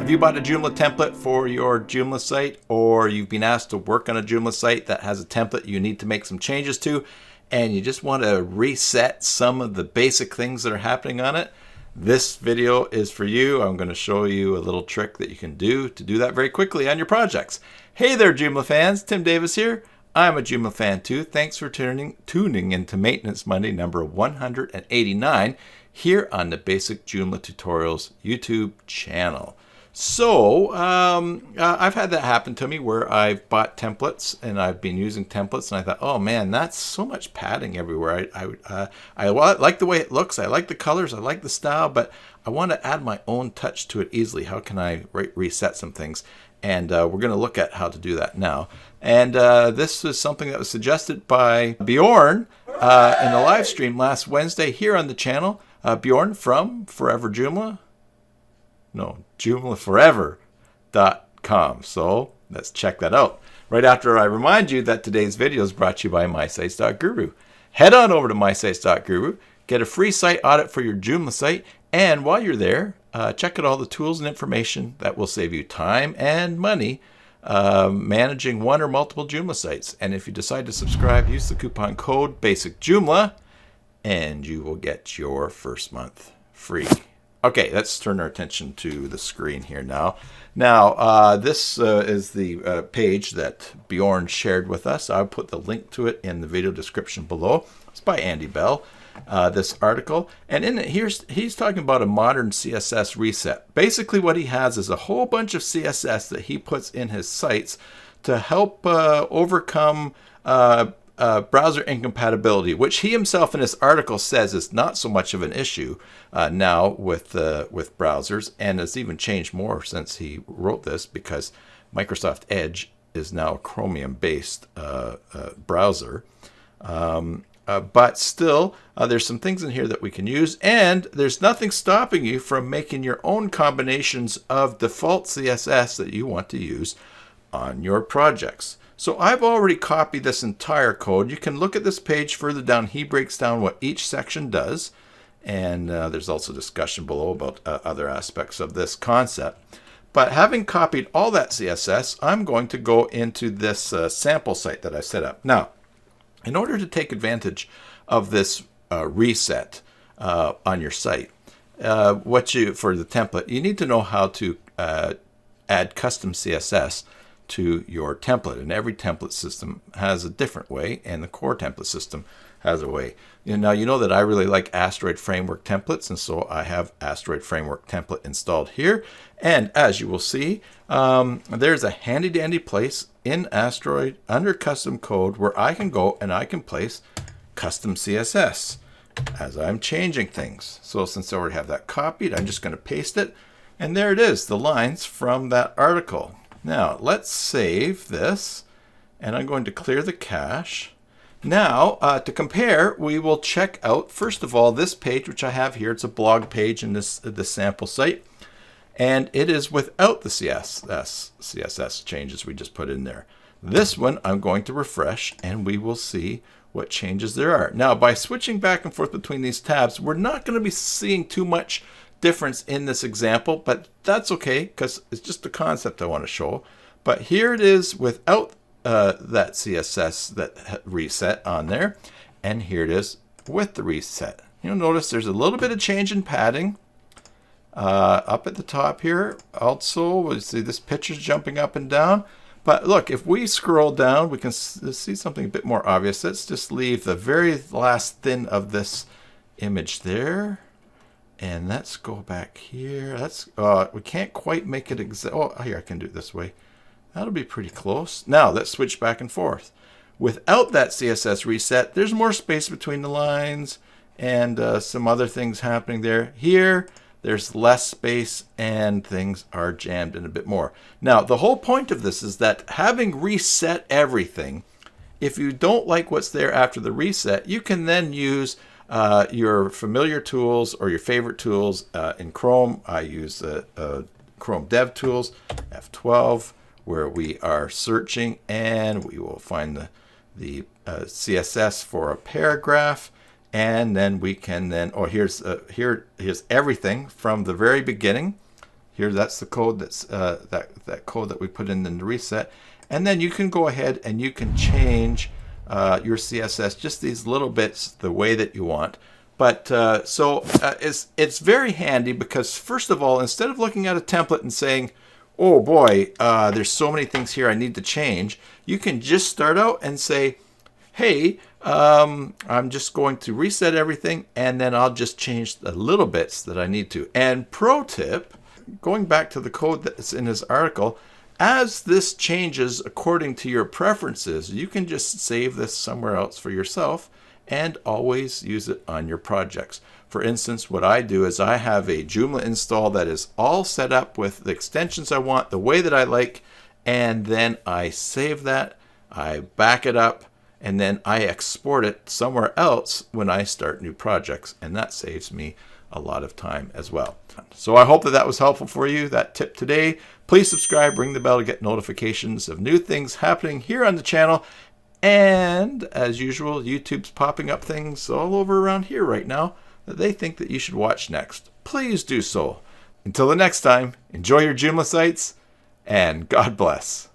Have you bought a Joomla template for your Joomla site, or you've been asked to work on a Joomla site that has a template you need to make some changes to, and you just want to reset some of the basic things that are happening on it? This video is for you. I'm going to show you a little trick that you can do to do that very quickly on your projects. Hey there, Joomla fans. Tim Davis here. I'm a Joomla fan too. Thanks for tuning into Maintenance Monday number 189 here on the Basic Joomla Tutorials YouTube channel. So I've had that happen to me where I've bought templates and I've been using templates and I thought, oh man, that's so much padding everywhere. I like the way it looks. I like the colors. I like the style, but I want to add my own touch to it easily. How can I reset some things? And we're going to look at how to do that now. And this is something that was suggested by Bjorn in the live stream last Wednesday here on the channel. Bjorn from Forever Joomla. No, JoomlaForever.com. So let's check that out. Right after I remind you that today's video is brought to you by MySites.guru. Head on over to MySites.guru, get a free site audit for your Joomla site, and while you're there, check out all the tools and information that will save you time and money managing one or multiple Joomla sites. And if you decide to subscribe, use the coupon code BASICJOOMLA and you will get your first month free. Okay, let's turn our attention to the screen here now. Now, this is the page that Bjorn shared with us. I'll put the link to it in the video description below. It's by Andy Bell, this article. And in it, he's talking about a modern CSS reset. Basically, what he has is a whole bunch of CSS that he puts in his sites to help overcome browser incompatibility, which he himself in his article says is not so much of an issue now with browsers, and has even changed more since he wrote this because Microsoft Edge is now a Chromium-based browser. But still, there's some things in here that we can use, and there's nothing stopping you from making your own combinations of default CSS that you want to use on your projects. So I've already copied this entire code. You can look at this page further down. He breaks down what each section does. And there's also discussion below about other aspects of this concept. But having copied all that CSS, I'm going to go into this sample site that I set up. Now, in order to take advantage of this reset on your site, for the template, you need to know how to add custom CSS to your template, and every template system has a different way, and the core template system has a way. Now you know that I really like Asteroid Framework templates, and so I have Asteroid Framework template installed here. And as you will see, there's a handy dandy place in Asteroid under custom code where I can go and I can place custom CSS as I'm changing things. So since I already have that copied, I'm just going to paste it, and there it is, the lines from that article. Now, let's save this, and I'm going to clear the cache. Now, to compare, we will check out, first of all, this page, which I have here. It's a blog page in this sample site, and it is without the CSS changes we just put in there. This one, I'm going to refresh, and we will see what changes there are. Now, by switching back and forth between these tabs, we're not going to be seeing too much difference in this example, but that's okay because it's just the concept I want to show. But here it is without that CSS that reset on there, and here it is with the reset. You'll notice there's a little bit of change in padding up at the top here. Also, we see this picture's jumping up and down. But look, if we scroll down, we can see something a bit more obvious. Let's just leave the very last thin of this image there. And let's go back here. We can't quite make it exact. Oh, here, I can do it this way. That'll be pretty close. Now, let's switch back and forth. Without that CSS reset, there's more space between the lines and some other things happening there. Here, there's less space and things are jammed in a bit more. Now, the whole point of this is that having reset everything, if you don't like what's there after the reset, you can then use your familiar tools or your favorite tools in Chrome. I use Chrome Dev Tools, F12, where we are searching, and we will find the CSS for a paragraph, and then we can here's everything from the very beginning. Here, that's the code that's that code that we put in the reset. And then you can go ahead and you can change your CSS, just these little bits, the way that you want. But it's very handy because, first of all, instead of looking at a template and saying, oh boy, there's so many things here I need to change, you can just start out and say, hey, I'm just going to reset everything, and then I'll just change the little bits that I need to. And pro tip, going back to the code that's in this article, as this changes according to your preferences, you can just save this somewhere else for yourself and always use it on your projects. For instance, what I do is I have a Joomla install that is all set up with the extensions I want, the way that I like, and then I save that, I back it up, and then I export it somewhere else when I start new projects, and that saves me a lot of time as well. So I hope that that was helpful for you, that tip today. Please subscribe, ring the bell to get notifications of new things happening here on the channel. And as usual, YouTube's popping up things all over around here right now that they think that you should watch next. Please do so. Until the next time, enjoy your Joomla sites, and God bless.